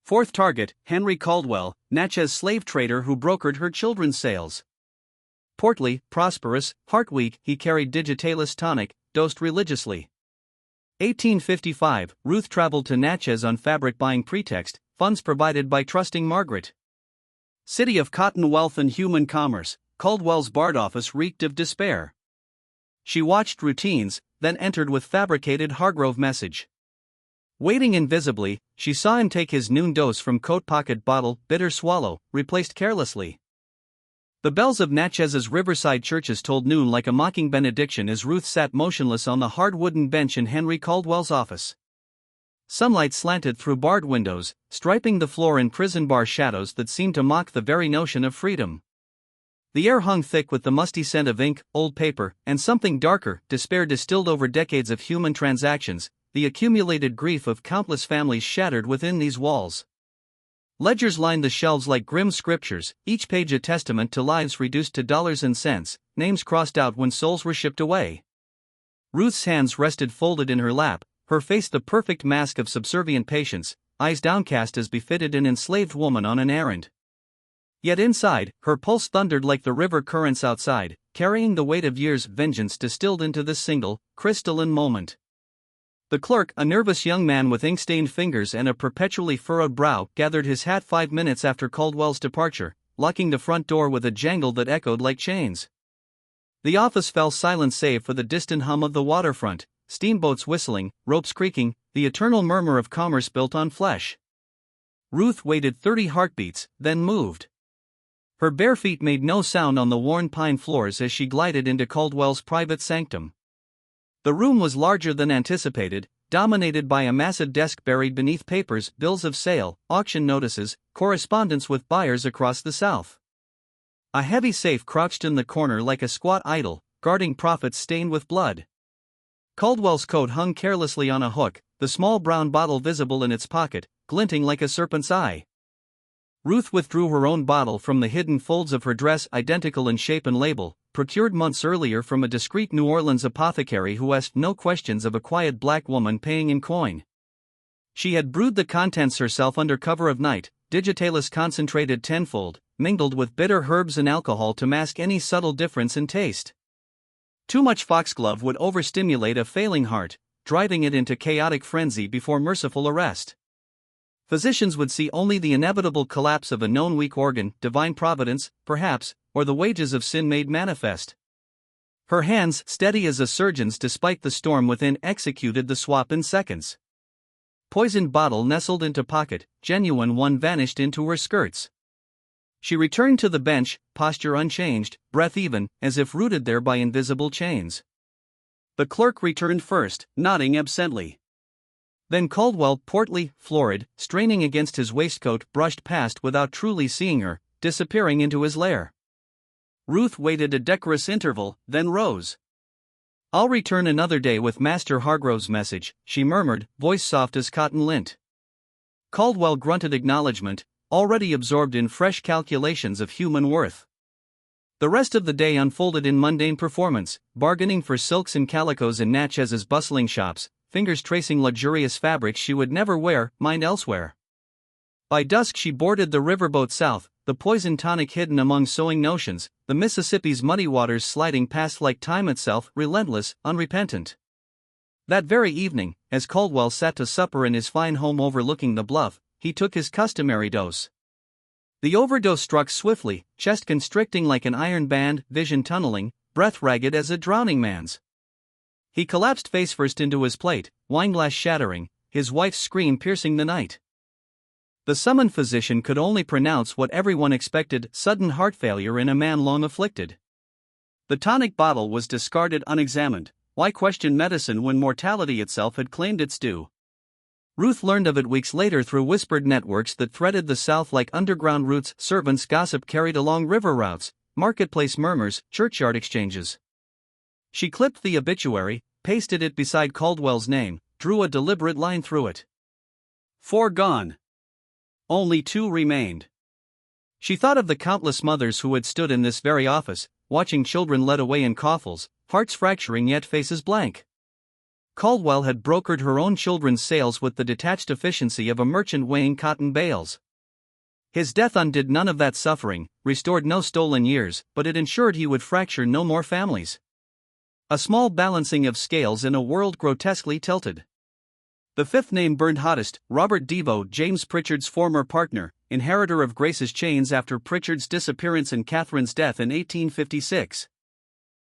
Speaker 1: Fourth target, Henry Caldwell, Natchez slave trader who brokered her children's sales. Portly, prosperous, heart-weak, he carried digitalis tonic, dosed religiously. 1855, Ruth traveled to Natchez on fabric-buying pretext, funds provided by trusting Margaret. City of cotton wealth and human commerce, Caldwell's barred office reeked of despair. She watched routines, then entered with fabricated Hargrove message. Waiting invisibly, she saw him take his noon dose from coat pocket bottle, bitter swallow, replaced carelessly. The bells of Natchez's riverside churches tolled noon like a mocking benediction as Ruth sat motionless on the hard wooden bench in Henry Caldwell's office. Sunlight slanted through barred windows, striping the floor in prison bar shadows that seemed to mock the very notion of freedom. The air hung thick with the musty scent of ink, old paper, and something darker, despair distilled over decades of human transactions, the accumulated grief of countless families shattered within these walls. Ledgers lined the shelves like grim scriptures, each page a testament to lives reduced to dollars and cents, names crossed out when souls were shipped away. Ruth's hands rested folded in her lap, her face the perfect mask of subservient patience, eyes downcast as befitted an enslaved woman on an errand. Yet inside, her pulse thundered like the river currents outside, carrying the weight of years' vengeance distilled into this single, crystalline moment. The clerk, a nervous young man with ink-stained fingers and a perpetually furrowed brow, gathered his hat 5 minutes after Caldwell's departure, locking the front door with a jangle that echoed like chains. The office fell silent save for the distant hum of the waterfront, steamboats whistling, ropes creaking, the eternal murmur of commerce built on flesh. Ruth waited 30 heartbeats, then moved. Her bare feet made no sound on the worn pine floors as she glided into Caldwell's private sanctum. The room was larger than anticipated, dominated by a massive desk buried beneath papers, bills of sale, auction notices, correspondence with buyers across the South. A heavy safe crouched in the corner like a squat idol, guarding profits stained with blood. Caldwell's coat hung carelessly on a hook, the small brown bottle visible in its pocket, glinting like a serpent's eye. Ruth withdrew her own bottle from the hidden folds of her dress, identical in shape and label, procured months earlier from a discreet New Orleans apothecary who asked no questions of a quiet black woman paying in coin. She had brewed the contents herself under cover of night, digitalis concentrated tenfold, mingled with bitter herbs and alcohol to mask any subtle difference in taste. Too much foxglove would overstimulate a failing heart, driving it into chaotic frenzy before merciful arrest. Physicians would see only the inevitable collapse of a known weak organ, divine providence, perhaps, or the wages of sin made manifest. Her hands, steady as a surgeon's despite the storm within, executed the swap in seconds. Poisoned bottle nestled into pocket, genuine one vanished into her skirts. She returned to the bench, posture unchanged, breath even, as if rooted there by invisible chains. The clerk returned first, nodding absently. Then Caldwell, portly, florid, straining against his waistcoat, brushed past without truly seeing her, disappearing into his lair. Ruth waited a decorous interval, then rose. "I'll return another day with Master Hargrove's message," she murmured, voice soft as cotton lint. Caldwell grunted acknowledgement, already absorbed in fresh calculations of human worth. The rest of the day unfolded in mundane performance, bargaining for silks and calicos in Natchez's bustling shops, fingers tracing luxurious fabrics she would never wear, mind elsewhere. By dusk she boarded the riverboat south, the poison tonic hidden among sewing notions, the Mississippi's muddy waters sliding past like time itself, relentless, unrepentant. That very evening, as Caldwell sat to supper in his fine home overlooking the bluff, he took his customary dose. The overdose struck swiftly, chest constricting like an iron band, vision tunneling, breath ragged as a drowning man's. He collapsed face first into his plate, wineglass shattering, his wife's scream piercing the night. The summoned physician could only pronounce what everyone expected: sudden heart failure in a man long afflicted. The tonic bottle was discarded unexamined. Why question medicine when mortality itself had claimed its due? Ruth learned of it weeks later through whispered networks that threaded the South like underground routes, servants' gossip carried along river routes, marketplace murmurs, churchyard exchanges. She clipped the obituary, pasted it beside Caldwell's name, drew a deliberate line through it. 4 gone. Only 2 remained. She thought of the countless mothers who had stood in this very office, watching children led away in coffles, hearts fracturing yet faces blank. Caldwell had brokered her own children's sales with the detached efficiency of a merchant weighing cotton bales. His death undid none of that suffering, restored no stolen years, but it ensured he would fracture no more families. A small balancing of scales in a world grotesquely tilted. The 5th name burned hottest: Robert Devo, James Pritchard's former partner, inheritor of Grace's chains after Pritchard's disappearance and Catherine's death in 1856.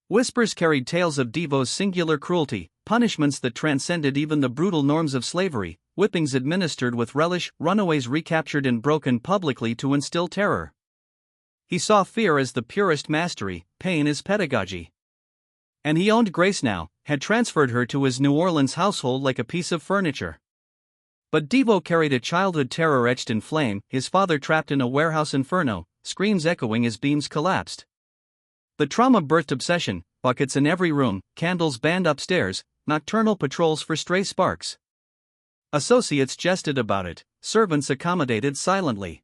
Speaker 1: Whispers carried tales of Devo's singular cruelty, punishments that transcended even the brutal norms of slavery, whippings administered with relish, runaways recaptured and broken publicly to instill terror. He saw fear as the purest mastery, pain as pedagogy. And he owned Grace now, had transferred her to his New Orleans household like a piece of furniture. But Devo carried a childhood terror etched in flame, his father trapped in a warehouse inferno, screams echoing as beams collapsed. The trauma birthed obsession, buckets in every room, candles banned upstairs, nocturnal patrols for stray sparks. Associates jested about it, servants accommodated silently.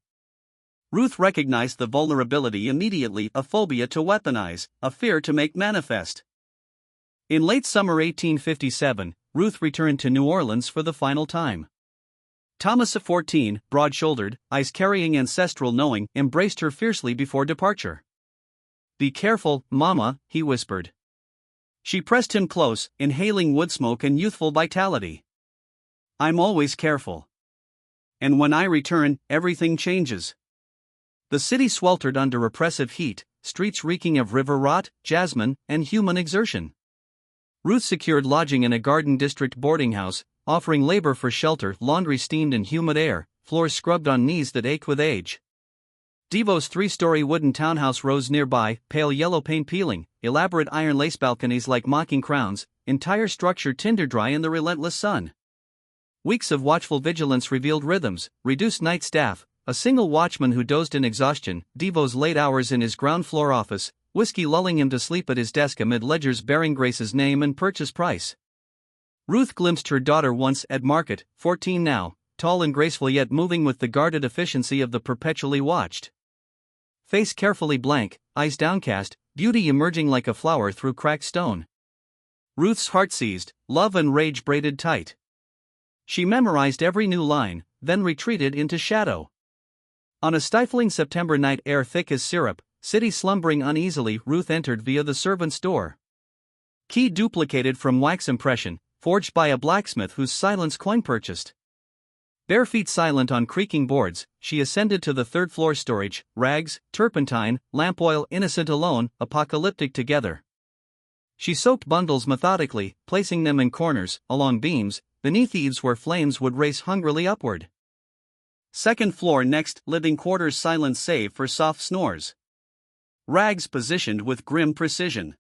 Speaker 1: Ruth recognized the vulnerability immediately: a phobia to weaponize, a fear to make manifest. In late summer 1857, Ruth returned to New Orleans for the final time. Thomas, 14, broad-shouldered, eyes-carrying ancestral knowing, embraced her fiercely before departure. "Be careful, Mama," he whispered. She pressed him close, inhaling wood smoke and youthful vitality. "I'm always careful. And when I return, everything changes." The city sweltered under oppressive heat, streets reeking of river rot, jasmine, and human exertion. Ruth secured lodging in a Garden District boarding house, offering labor for shelter, laundry steamed in humid air, floors scrubbed on knees that ached with age. Devo's 3-story wooden townhouse rose nearby, pale yellow paint peeling, elaborate iron lace balconies like mocking crowns, entire structure tinder dry in the relentless sun. Weeks of watchful vigilance revealed rhythms: reduced night staff, a single watchman who dozed in exhaustion, Devo's late hours in his ground floor office, whiskey lulling him to sleep at his desk amid ledgers bearing Grace's name and purchase price. Ruth glimpsed her daughter once at market, 14 now, tall and graceful yet moving with the guarded efficiency of the perpetually watched. Face carefully blank, eyes downcast, beauty emerging like a flower through cracked stone. Ruth's heart seized, love and rage braided tight. She memorized every new line, then retreated into shadow. On a stifling September night, air thick as syrup, city slumbering uneasily, Ruth entered via the servant's door. Key duplicated from wax impression, forged by a blacksmith whose silence coin purchased. Bare feet silent on creaking boards, she ascended to the 3rd-floor storage, rags, turpentine, lamp oil, innocent alone, apocalyptic together. She soaked bundles methodically, placing them in corners, along beams, beneath eaves where flames would race hungrily upward. 2nd floor next, living quarters silent save for soft snores. Rags positioned with grim precision.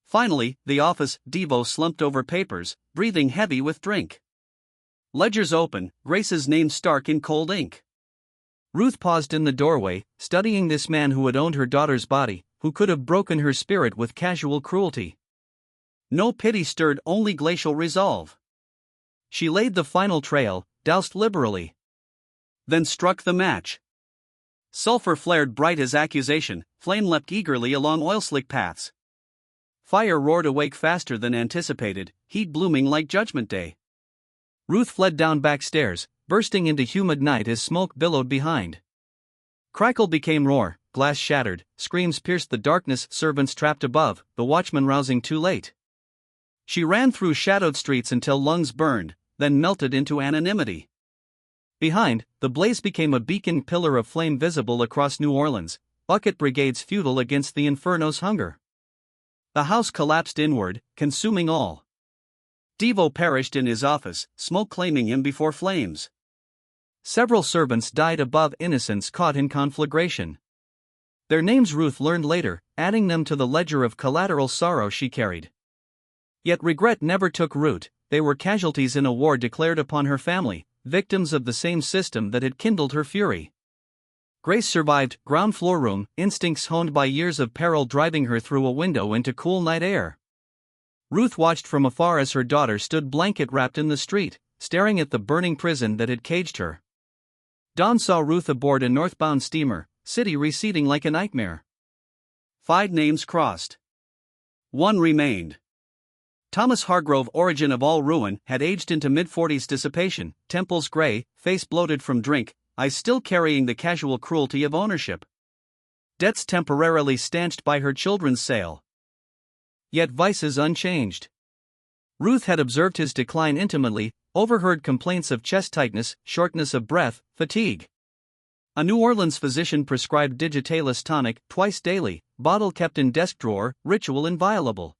Speaker 1: Finally, the office, Devo slumped over papers, breathing heavy with drink. Ledgers open, Grace's name stark in cold ink. Ruth paused in the doorway, studying this man who had owned her daughter's body, who could have broken her spirit with casual cruelty. No pity stirred, only glacial resolve. She laid the final trail, doused liberally. Then struck the match. Sulfur flared bright as accusation, flame leapt eagerly along oil-slick paths. Fire roared awake faster than anticipated, heat blooming like Judgment Day. Ruth fled down back stairs, bursting into humid night as smoke billowed behind. Crackle became roar, glass shattered, screams pierced the darkness, servants trapped above, the watchman rousing too late. She ran through shadowed streets until lungs burned, then melted into anonymity. Behind, the blaze became a beacon pillar of flame visible across New Orleans, bucket brigades futile against the inferno's hunger. The house collapsed inward, consuming all. Devo perished in his office, smoke claiming him before flames. Several servants died above, innocents caught in conflagration. Their names Ruth learned later, adding them to the ledger of collateral sorrow she carried. Yet regret never took root. They were casualties in a war declared upon her family, victims of the same system that had kindled her fury. Grace survived, ground floor room, instincts honed by years of peril driving her through a window into cool night air. Ruth watched from afar as her daughter stood blanket-wrapped in the street, staring at the burning prison that had caged her. Dawn saw Ruth aboard a northbound steamer, city receding like a nightmare. 5 names crossed. 1 remained. Thomas Hargrove, origin of all ruin, had aged into mid-40s dissipation, temples gray, face bloated from drink, eyes still carrying the casual cruelty of ownership. Debts temporarily stanched by her children's sale. Yet vices unchanged. Ruth had observed his decline intimately, overheard complaints of chest tightness, shortness of breath, fatigue. A New Orleans physician prescribed digitalis tonic twice daily, bottle kept in desk drawer, ritual inviolable.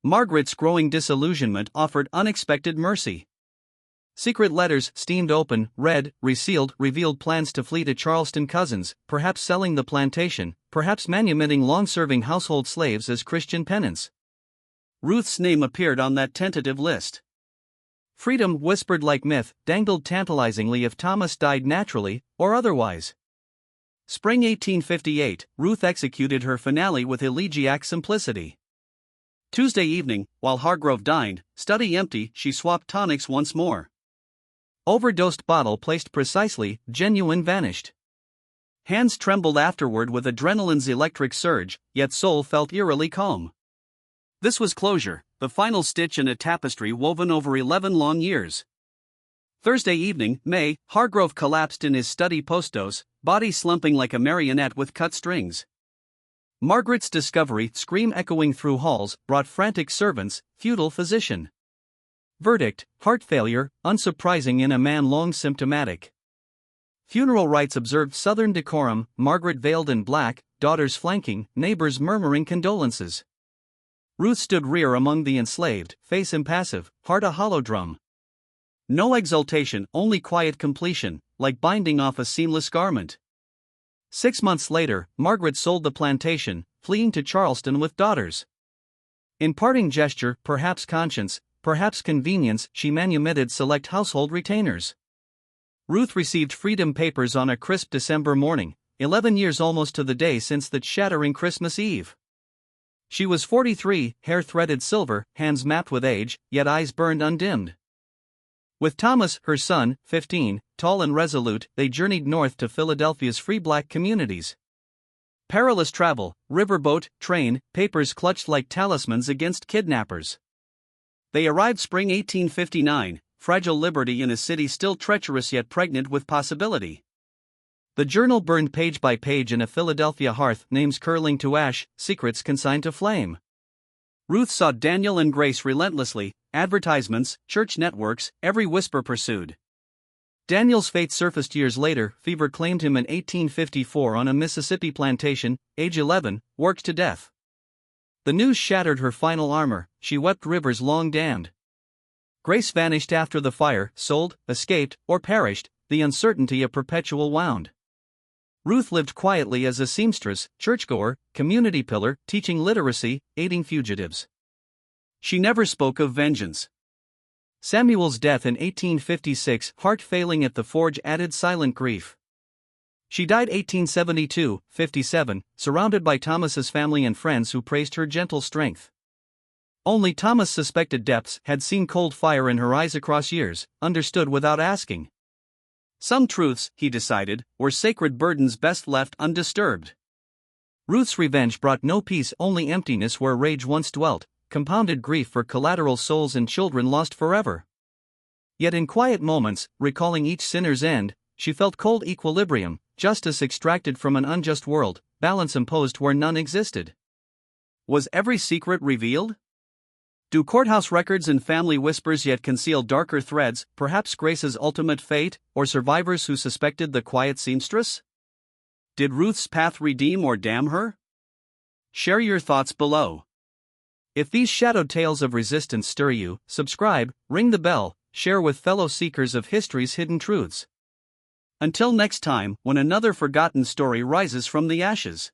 Speaker 1: Margaret's growing disillusionment offered unexpected mercy. Secret letters steamed open, read, resealed, revealed plans to flee to Charleston cousins, perhaps selling the plantation, perhaps manumitting long-serving household slaves as Christian penance. Ruth's name appeared on that tentative list. Freedom, whispered like myth, dangled tantalizingly if Thomas died naturally, or otherwise. Spring 1858, Ruth executed her finale with elegiac simplicity. Tuesday evening, while Hargrove dined, study empty, she swapped tonics once more. Overdosed bottle placed precisely, genuine vanished. Hands trembled afterward with adrenaline's electric surge, yet soul felt eerily calm. This was closure, the final stitch in a tapestry woven over 11 long years. Thursday evening, May, Hargrove collapsed in his study post-dose, body slumping like a marionette with cut strings. Margaret's discovery, scream echoing through halls, brought frantic servants, futile physician. Verdict, heart failure, unsurprising in a man long symptomatic. Funeral rites observed Southern decorum, Margaret veiled in black, daughters flanking, neighbors murmuring condolences. Ruth stood rear among the enslaved, face impassive, heart a hollow drum. No exultation, only quiet completion, like binding off a seamless garment. 6 months later, Margaret sold the plantation, fleeing to Charleston with daughters. In parting gesture, perhaps conscience, perhaps convenience, she manumitted select household retainers. Ruth received freedom papers on a crisp December morning, 11 years almost to the day since that shattering Christmas Eve. She was 43, hair threaded silver, hands mapped with age, yet eyes burned undimmed. With Thomas, her son, 15, tall and resolute, they journeyed north to Philadelphia's free black communities. Perilous travel, riverboat, train, papers clutched like talismans against kidnappers. They arrived spring 1859, fragile liberty in a city still treacherous yet pregnant with possibility. The journal burned page by page in a Philadelphia hearth, names curling to ash, secrets consigned to flame. Ruth sought Daniel and Grace relentlessly, advertisements, church networks, every whisper pursued. Daniel's fate surfaced years later. Fever claimed him in 1854 on a Mississippi plantation, age 11, worked to death. The news shattered her final armor, she wept rivers long dammed. Grace vanished after the fire, sold, escaped, or perished, the uncertainty a perpetual wound. Ruth lived quietly as a seamstress, churchgoer, community pillar, teaching literacy, aiding fugitives. She never spoke of vengeance. Samuel's death in 1856, heart failing at the forge, added silent grief. She died 1872, 57, surrounded by Thomas's family and friends who praised her gentle strength. Only Thomas suspected depths, had seen cold fire in her eyes across years, understood without asking. Some truths, he decided, were sacred burdens best left undisturbed. Ruth's revenge brought no peace, only emptiness where rage once dwelt, compounded grief for collateral souls and children lost forever. Yet in quiet moments, recalling each sinner's end, she felt cold equilibrium, justice extracted from an unjust world, balance imposed where none existed. Was every secret revealed? Do courthouse records and family whispers yet conceal darker threads, perhaps Grace's ultimate fate, or survivors who suspected the quiet seamstress? Did Ruth's path redeem or damn her? Share your thoughts below. If these shadowed tales of resistance stir you, subscribe, ring the bell, share with fellow seekers of history's hidden truths. Until next time, when another forgotten story rises from the ashes.